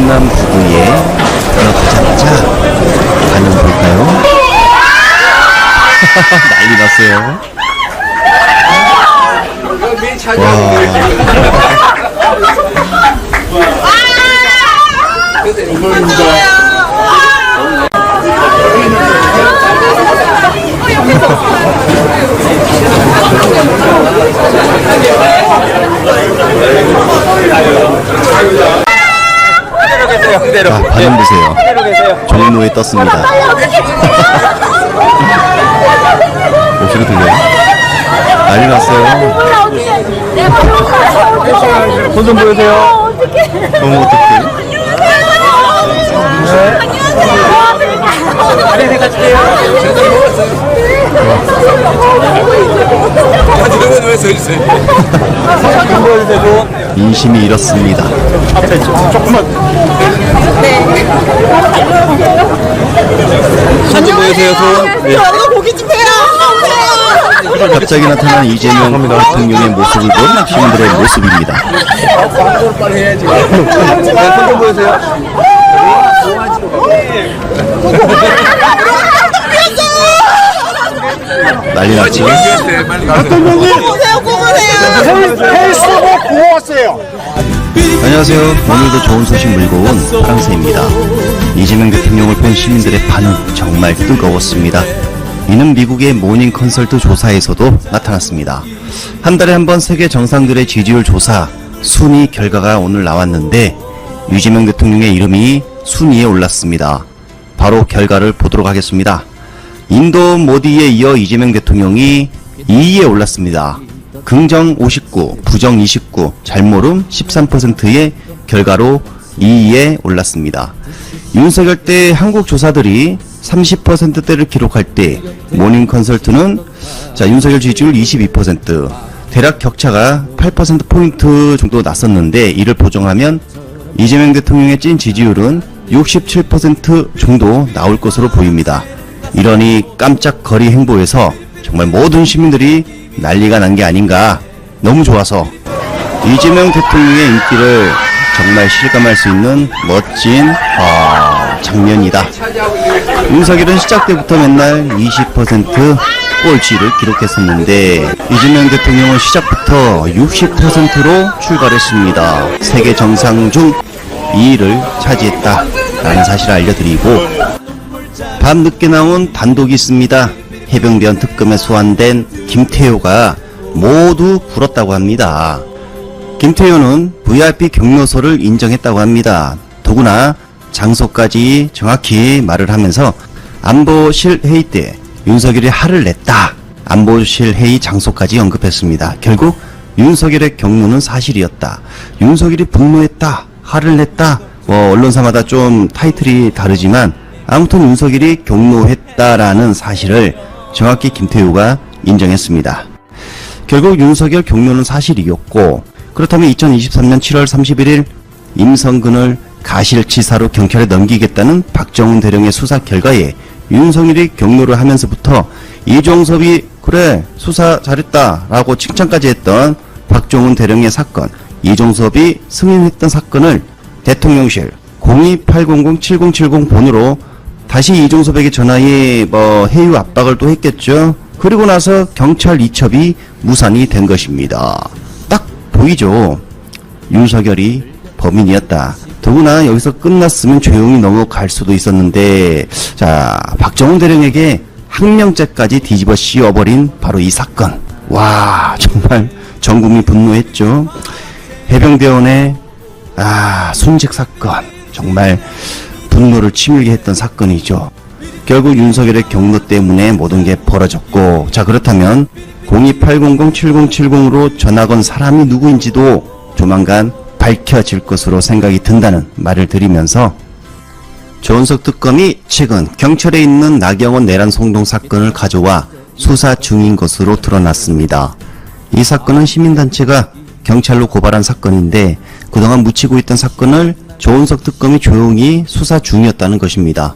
충남 부부의 들어가자마자 반응 볼까요? 난리 났어요. 자, 반응 보세요. 종로에 떴습니다. 목소리 들려요? 난리 났어요. 손 좀 보여주세요. 너무 어떡해. 인심이 잃었습니다. 조금만. 손 좀 보여주세요. 손. 고기 좀 해요. 갑자기 나타난 이재명 대통령의 모습을 본 시민들의 모습입니다. 빨리 해야지. 손 좀 보여주세요. 난리 났죠? 페이스북 구호하세요. 안녕하세요. 오늘도 좋은 소식 물고 온 파랑새입니다. 이재명 대통령을 본 시민들의 반응 정말 뜨거웠습니다. 이는 미국의 모닝 컨설트 조사에서도 나타났습니다. 한 달에 한 번 세계 정상들의 지지율 조사 순위 결과가 오늘 나왔는데 이재명 대통령의 이름이 순위에 올랐습니다. 바로 결과를 보도록 하겠습니다. 인도 모디에 이어 이재명 대통령이 2위에 올랐습니다. 긍정 59, 부정 29, 잘모름 13%의 결과로 2위에 올랐습니다. 윤석열 때 한국 조사들이 30%대를 기록할 때 모닝 컨설트는 윤석열 지지율 22%, 대략 격차가 8%포인트 정도 났었는데 이를 보정하면 이재명 대통령의 찐 지지율은 67% 정도 나올 것으로 보입니다. 이러니 깜짝거리 행보에서 정말 모든 시민들이 난리가 난 게 아닌가. 너무 좋아서 이재명 대통령의 인기를 정말 실감할 수 있는 멋진 장면이다. 윤석열은 시작 때부터 맨날 20% 꼴찌를 기록했었는데 이재명 대통령은 시작부터 60%로 출발했습니다. 세계 정상 중 2위를 차지했다 라는 사실을 알려드리고, 밤늦게 나온 단독이 있습니다. 해병대원 특검에 소환된 김태효가 모두 불었다고 합니다. 김태효는 VIP 경로소를 인정했다고 합니다. 더구나 장소까지 정확히 말을 하면서 안보실 회의 때 윤석열이 화를 냈다, 안보실 회의 장소까지 언급했습니다. 결국 윤석열의 경로는 사실이었다, 윤석열이 분노했다, 화를 냈다, 언론사마다 좀 타이틀이 다르지만 아무튼 윤석열이 경로했다라는 사실을 정확히 김태효가 인정했습니다. 결국 윤석열 경로는 사실이었고, 그렇다면 2023년 7월 31일 임성근을 가실치사로 경찰에 넘기겠다는 박정훈 대령의 수사 결과에 윤석열이 경로를 하면서부터 이종섭이 그래 수사 잘했다 라고 칭찬까지 했던 박정훈 대령의 사건, 이종섭이 승인했던 사건을 대통령실 02-800-7070 번호로 다시 이종섭에게 전화해 해유 압박을 또 했겠죠. 그리고 나서 경찰 이첩이 무산이 된 것입니다. 딱 보이죠. 윤석열이 범인이었다. 더구나 여기서 끝났으면 조용히 넘어갈 수도 있었는데, 박정훈 대령에게 항명죄까지 뒤집어 씌워버린 바로 이 사건. 와, 정말 전 국민 분노했죠. 해병대원의 순직 사건, 정말 분노를 치밀게 했던 사건이죠. 결국 윤석열의 경로 때문에 모든 게 벌어졌고, 그렇다면 02-800-7070으로 전화 건 사람이 누구인지도 조만간 밝혀질 것으로 생각이 든다는 말을 드리면서, 조은석 특검이 최근 경찰에 있는 나경원 내란 성동 사건을 가져와 수사 중인 것으로 드러났습니다. 이 사건은 시민단체가 경찰로 고발한 사건인데 그동안 묻히고 있던 사건을 조은석 특검이 조용히 수사 중이었다는 것입니다.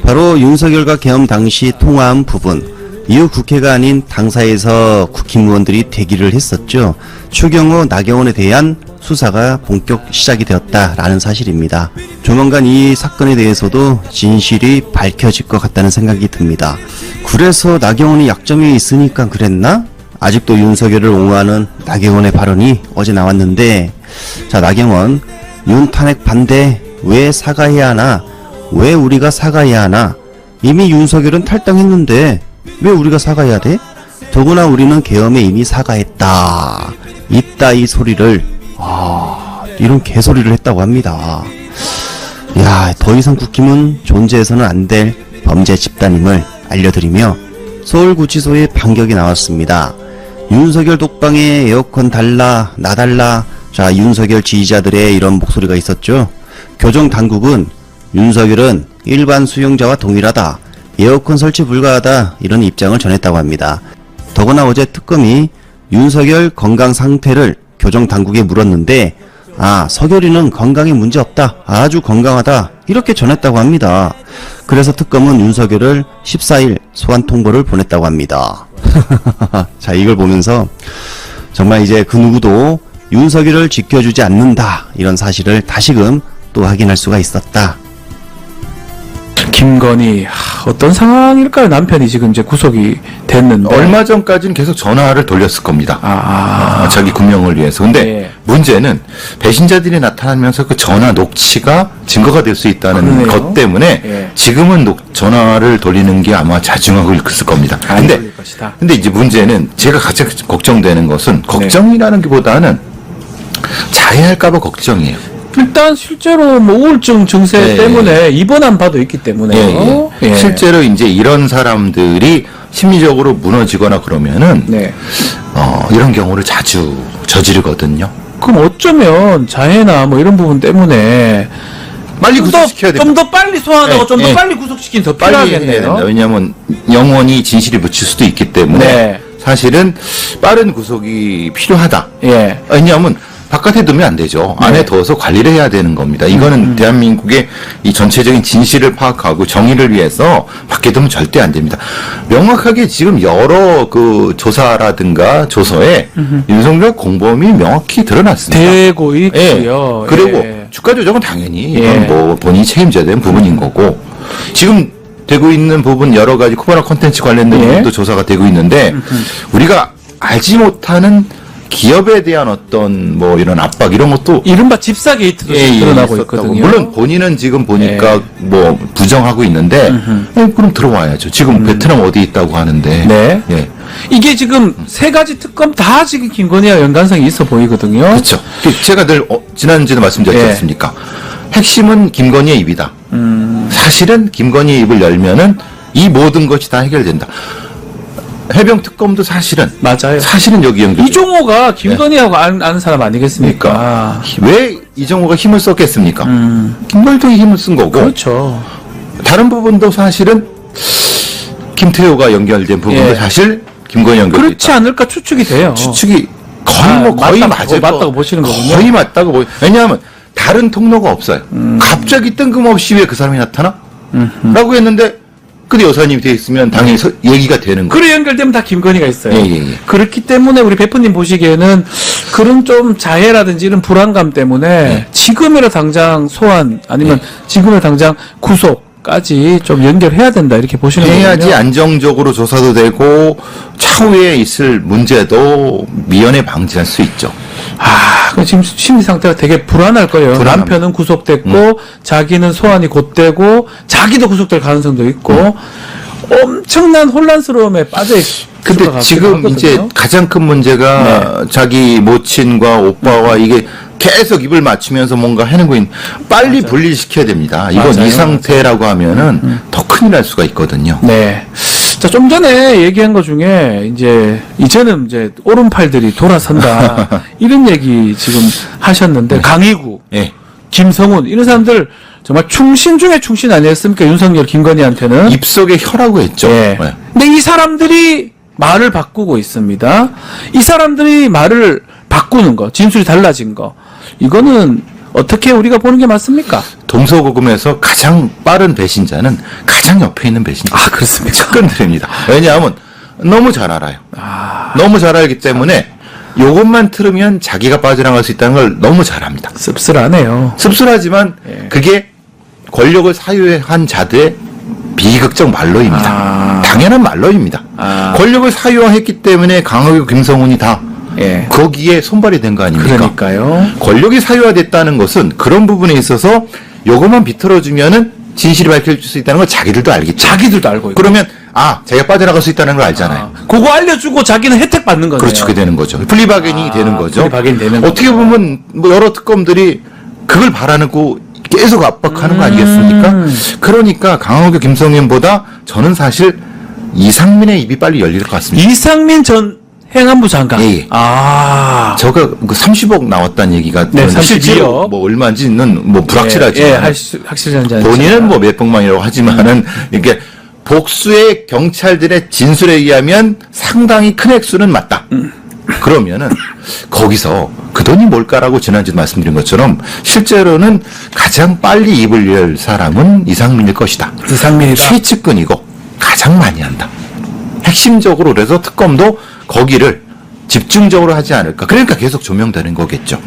바로 윤석열과 계엄 당시 통화한 부분, 이후 국회가 아닌 당사에서 국힘의원들이 대기를 했었죠. 추경호, 나경원에 대한 수사가 본격 시작이 되었다라는 사실입니다. 조만간 이 사건에 대해서도 진실이 밝혀질 것 같다는 생각이 듭니다. 그래서 나경원이 약점이 있으니까 그랬나? 아직도 윤석열을 옹호하는 나경원의 발언이 어제 나왔는데, 자, 나경원, 윤 탄핵 반대 왜 사과해야 하나? 왜 우리가 사과해야 하나? 이미 윤석열은 탈당했는데 왜 우리가 사과해야 돼? 더구나 우리는 계엄에 이미 사과했다. 이따이 소리를, 이런 개소리를 했다고 합니다. 야, 더 이상 국힘은 존재해서는 안 될 범죄 집단임을 알려드리며 서울구치소에 반격이 나왔습니다. 윤석열 독방에 에어컨 달라, 나달라. 자, 윤석열 지지자들의 이런 목소리가 있었죠. 교정 당국은 윤석열은 일반 수용자와 동일하다, 에어컨 설치 불가하다, 이런 입장을 전했다고 합니다. 더구나 어제 특검이 윤석열 건강 상태를 교정 당국에 물었는데, 서결이는 건강에 문제 없다, 아주 건강하다, 이렇게 전했다고 합니다. 그래서 특검은 윤석열을 14일 소환 통보를 보냈다고 합니다. 자, 이걸 보면서 정말 이제 그 누구도 윤석열을 지켜주지 않는다, 이런 사실을 다시금 또 확인할 수가 있었다. 김건희 어떤 상황일까요? 남편이 지금 이제 구속이 됐는데 얼마 전까지는 계속 전화를 돌렸을 겁니다. 자기 구명을 위해서. 근데 예. 문제는 배신자들이 나타나면서 그 전화 녹취가 증거가 될 수 있다는 그러네요. 것 때문에 예. 지금은 전화를 돌리는 게 아마 자중하고 있을 겁니다. 안 돌릴 것이다. 근데 이제 문제는 제가 가장 걱정되는 것은 걱정이라는 게보다는 자해할까봐 걱정이에요. 일단 실제로 뭐 우울증 증세 예, 때문에 입원한 바도 있기 때문에 실제로 이제 이런 사람들이 심리적으로 무너지거나 그러면은 네. 이런 경우를 자주 저지르거든요. 그럼 어쩌면 자해나 뭐 이런 부분 때문에 빨리 구속시켜야 됩니다. 좀 더 빨리 소환하고 네, 좀 더 네. 빨리 구속시킨 더 빨리 해야 된다. 필요하겠네요. 왜냐하면 영원히 진실이 묻힐 수도 있기 때문에 네. 사실은 빠른 구속이 필요하다. 예. 왜냐하면 바깥에 두면 안 되죠. 안에 둬서 관리를 해야 되는 겁니다. 이거는 대한민국의 이 전체적인 진실을 파악하고 정의를 위해서 밖에 두면 절대 안 됩니다. 명확하게 지금 여러 그 조사라든가 조서에 윤석열 공범이 명확히 드러났습니다. 되고 예. 있고요. 그리고 예. 주가 조작은 당연히 예. 이건 뭐 본인이 책임져야 되는 부분인 거고, 지금 되고 있는 부분 여러 가지 코바나 콘텐츠 관련된 예. 부분도 조사가 되고 있는데 우리가 알지 못하는 기업에 대한 어떤 뭐 이런 압박 이런 것도 이른바 집사 게이트도 드러나고 있었다고. 있거든요. 물론 본인은 지금 보니까 뭐 부정하고 있는데 그럼 들어와야죠. 지금 베트남 어디 있다고 하는데. 네. 예. 이게 지금 세 가지 특검 다 지금 김건희와 연관성이 있어 보이거든요. 그렇죠. 제가 늘 지난주에도 말씀드렸지 예. 않습니까? 핵심은 김건희의 입이다. 사실은 김건희의 입을 열면은 이 모든 것이 다 해결된다. 해병 특검도 사실은 맞아요. 사실은 여기 연결. 이종호가 김건희하고 아는 사람 아니겠습니까? 왜 이정호가 힘을 썼겠습니까? 김건희도 힘을 쓴 거고. 그렇죠. 다른 부분도 사실은 김태호가 연결된 부분도 예. 사실 김건희 연결돼 그렇지 있다. 않을까 추측이 돼요. 추측이 거의 맞을 맞다고 보시는 거군요. 거의 맞다고 왜냐하면 다른 통로가 없어요. 갑자기 뜬금없이 왜 그 사람이 나타나? 라고 했는데 근데 여사님이 돼 있으면 당연히 얘기가 되는 거예요. 그래 연결되면 다 김건희가 있어요. 예. 그렇기 때문에 우리 베프님 보시기에는 그런 좀 자해라든지 이런 불안감 때문에 예. 지금이라 당장 소환 아니면 지금이라 당장 구속까지 좀 연결해야 된다 이렇게 보시는 해야지 거군요. 안정적으로 조사도 되고 차후에 있을 문제도 미연에 방지할 수 있죠. 그 지금 심리 상태가 되게 불안할 거예요. 불안합니다. 남편은 구속됐고 자기는 소환이 곧 되고 자기도 구속될 가능성도 있고 엄청난 혼란스러움에 빠져 있을 것 근데 같기도 지금 하거든요. 이제 가장 큰 문제가 자기 모친과 오빠와 이게 계속 입을 맞추면서 뭔가 하는 거인 빨리 분리시켜야 됩니다. 이건 맞아요. 이 상태라고 하면은 더 큰일 날 수가 있거든요. 네. 자, 좀 전에 얘기한 것 중에, 이제는 오른팔들이 돌아선다. 이런 얘기 지금 하셨는데, 강희구, 예. 김성훈, 이런 사람들 정말 충신 중에 충신 아니었습니까? 윤석열, 김건희한테는. 입속에 혀라고 했죠. 예. 네. 근데 이 사람들이 말을 바꾸고 있습니다. 이 사람들이 말을 바꾸는 거, 진술이 달라진 거, 이거는 어떻게 우리가 보는 게 맞습니까? 동서고금에서 가장 빠른 배신자는 가장 옆에 있는 배신자. 그렇습니까? 측근들입니다. 왜냐하면 너무 잘 알아요. 너무 잘 알기 때문에 요것만 틀으면 자기가 빠져나갈 수 있다는 걸 너무 잘 압니다. 씁쓸하네요. 씁쓸하지만 예. 그게 권력을 사유한 자들의 비극적 말로입니다. 아. 당연한 말로입니다. 아. 권력을 사유화했기 때문에 강하고 김성훈이 다 예. 거기에 손발이 된 거 아닙니까? 그러니까요. 권력이 사유화됐다는 것은 그런 부분에 있어서 요것만 비틀어주면은 진실이 밝혀질 수 있다는 걸 자기들도 알겠죠. 자기들도 알고 있고. 그러면 자기가 빠져나갈 수 있다는 걸 알잖아요. 그거 알려주고 자기는 혜택 받는 거네요. 그렇죠. 그게 되는 거죠. 플리바겐이 되는 거죠. 플리바겐이 되는 어떻게 보면 뭐 여러 특검들이 그걸 바라고 계속 압박하는 거 아니겠습니까? 그러니까 강호규 김성현보다 저는 사실 이상민의 입이 빨리 열릴 것 같습니다. 이상민 전 행안부 장관. 예. 저가 그 30억 나왔다는 얘기가 네, 실제로 32억. 뭐 얼마인지는 뭐 불확실하지만 확실하지 않죠. 본인은 뭐 몇백만이라고 하지만은 이게 복수의 경찰들의 진술에 의하면 상당히 큰 액수는 맞다. 그러면은 거기서 그 돈이 뭘까라고 지난주에 말씀드린 것처럼 실제로는 가장 빨리 입을 열 사람은 이상민일 것이다. 이상민이다. 최측근이고 가장 많이 한다. 핵심적으로 그래서 특검도 거기를 집중적으로 하지 않을까. 그러니까 계속 조명되는 거겠죠.